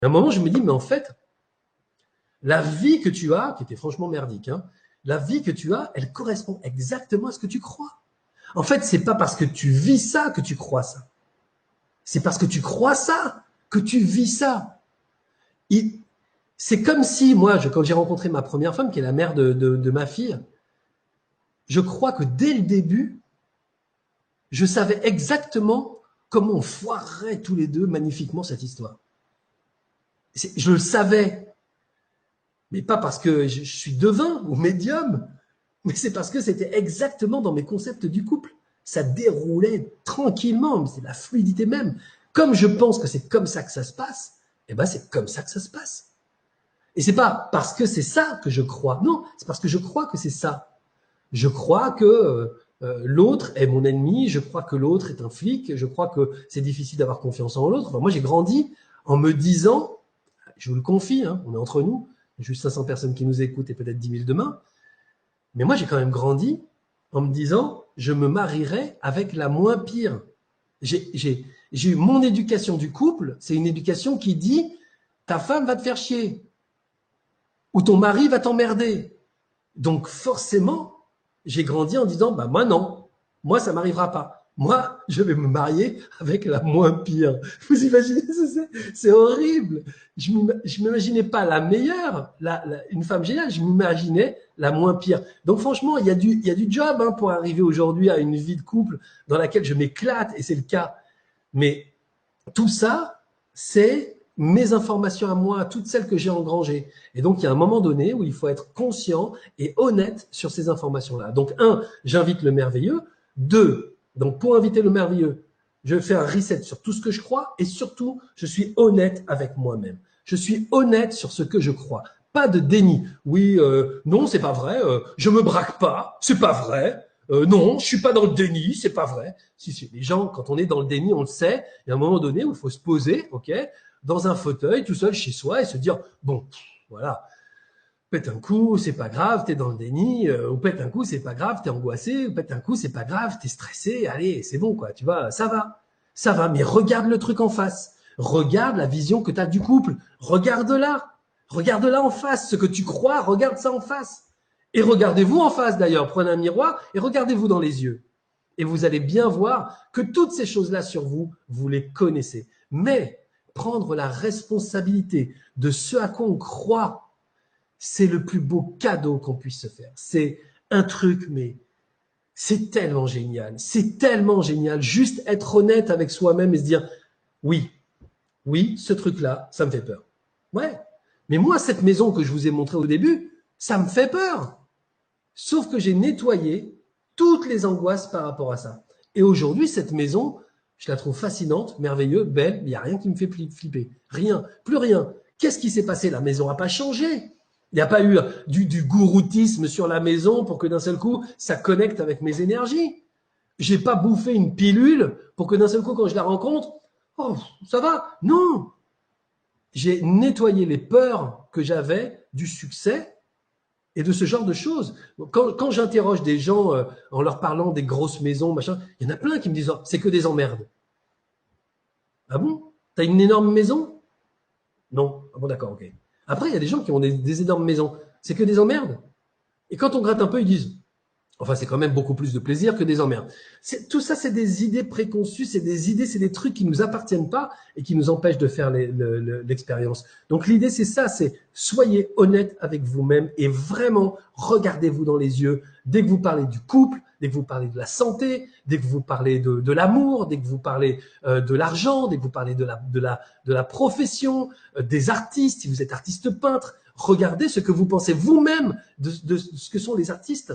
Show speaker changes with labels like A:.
A: À un moment, je me dis, mais en fait, la vie que tu as, qui était franchement merdique, hein, la vie que tu as, elle correspond exactement à ce que tu crois. En fait, c'est pas parce que tu vis ça que tu crois ça. C'est parce que tu crois ça que tu vis ça. C'est comme si, moi, quand j'ai rencontré ma première femme, qui est la mère de ma fille, je crois que dès le début, je savais exactement comment on foirerait tous les deux magnifiquement cette histoire. Je le savais, mais pas parce que je suis devin ou médium, mais c'est parce que c'était exactement dans mes concepts du couple. Ça déroulait tranquillement, c'est la fluidité même. Comme je pense que c'est comme ça que ça se passe, eh ben c'est comme ça que ça se passe. Et c'est pas parce que c'est ça que je crois. Non, c'est parce que je crois que c'est ça. Je crois que l'autre est mon ennemi, je crois que l'autre est un flic, je crois que c'est difficile d'avoir confiance en l'autre. Enfin, moi, j'ai grandi en me disant, je vous le confie, hein, on est entre nous, il y a juste 500 personnes qui nous écoutent et peut-être 10 000 demain, mais moi, j'ai quand même grandi en me disant, je me marierai avec la moins pire. J'ai eu mon éducation du couple, c'est une éducation qui dit, ta femme va te faire chier, ou ton mari va t'emmerder. Donc forcément, j'ai grandi en disant, bah moi non, moi ça m'arrivera pas. Moi, je vais me marier avec la moins pire. Vous imaginez, c'est horrible. Je m'imaginais pas la meilleure, une femme géniale, je m'imaginais la moins pire. Donc franchement, il y a du job hein, pour arriver aujourd'hui à une vie de couple dans laquelle je m'éclate, et c'est le cas. Mais tout ça, c'est mes informations à moi, toutes celles que j'ai engrangées. Et donc, il y a un moment donné où il faut être conscient et honnête sur ces informations-là. Donc, un, j'invite le merveilleux. Deux, donc pour inviter le merveilleux, je fais un reset sur tout ce que je crois et surtout, je suis honnête avec moi-même. Je suis honnête sur ce que je crois. Pas de déni. Oui, non, c'est pas vrai. Je me braque pas. C'est pas vrai. Non, je suis pas dans le déni. C'est pas vrai. Si, les gens, quand on est dans le déni, on le sait. Il y a un moment donné où il faut se poser, ok, dans un fauteuil, tout seul chez soi, et se dire, bon, voilà, pète un coup, c'est pas grave, t'es dans le déni, ou pète un coup, c'est pas grave, t'es angoissé, ou pète un coup, c'est pas grave, t'es stressé, allez, c'est bon, quoi, tu vois, ça va, mais regarde le truc en face, regarde la vision que t'as du couple, regarde-la en face, ce que tu crois, regarde ça en face, et regardez-vous en face d'ailleurs, prenez un miroir et regardez-vous dans les yeux. Et vous allez bien voir que toutes ces choses-là sur vous, vous les connaissez. Mais prendre la responsabilité de ce à quoi on croit, c'est le plus beau cadeau qu'on puisse se faire. C'est un truc, mais c'est tellement génial. C'est tellement génial. Juste être honnête avec soi-même et se dire, oui, oui, ce truc-là, ça me fait peur. Ouais. Mais moi, cette maison que je vous ai montrée au début, ça me fait peur. Sauf que j'ai nettoyé toutes les angoisses par rapport à ça. Et aujourd'hui, cette maison, je la trouve fascinante, merveilleuse, belle. Il n'y a rien qui me fait flipper. Rien, plus rien. Qu'est-ce qui s'est passé? La maison n'a pas changé. Il n'y a pas eu du gouroutisme sur la maison pour que d'un seul coup, ça connecte avec mes énergies. J'ai pas bouffé une pilule pour que d'un seul coup, quand je la rencontre, oh, ça va. Non. J'ai nettoyé les peurs que j'avais du succès et de ce genre de choses. Quand j'interroge des gens en leur parlant des grosses maisons, machin, il y en a plein qui me disent oh, c'est que des emmerdes. Ah bon? T'as une énorme maison? Non. Ah bon, d'accord, ok. Après, il y a des gens qui ont des énormes maisons. C'est que des emmerdes. Et quand on gratte un peu, ils disent enfin, c'est quand même beaucoup plus de plaisir que des emmerdes. Tout ça, c'est des idées préconçues, c'est des idées, c'est des trucs qui nous appartiennent pas et qui nous empêchent de faire l'expérience. Donc l'idée, c'est ça, c'est soyez honnête avec vous-même et vraiment regardez-vous dans les yeux dès que vous parlez du couple, dès que vous parlez de la santé, dès que vous parlez de l'amour, dès que vous parlez de l'argent, dès que vous parlez de la profession, des artistes, si vous êtes artiste peintre, regardez ce que vous pensez vous-même de ce que sont les artistes.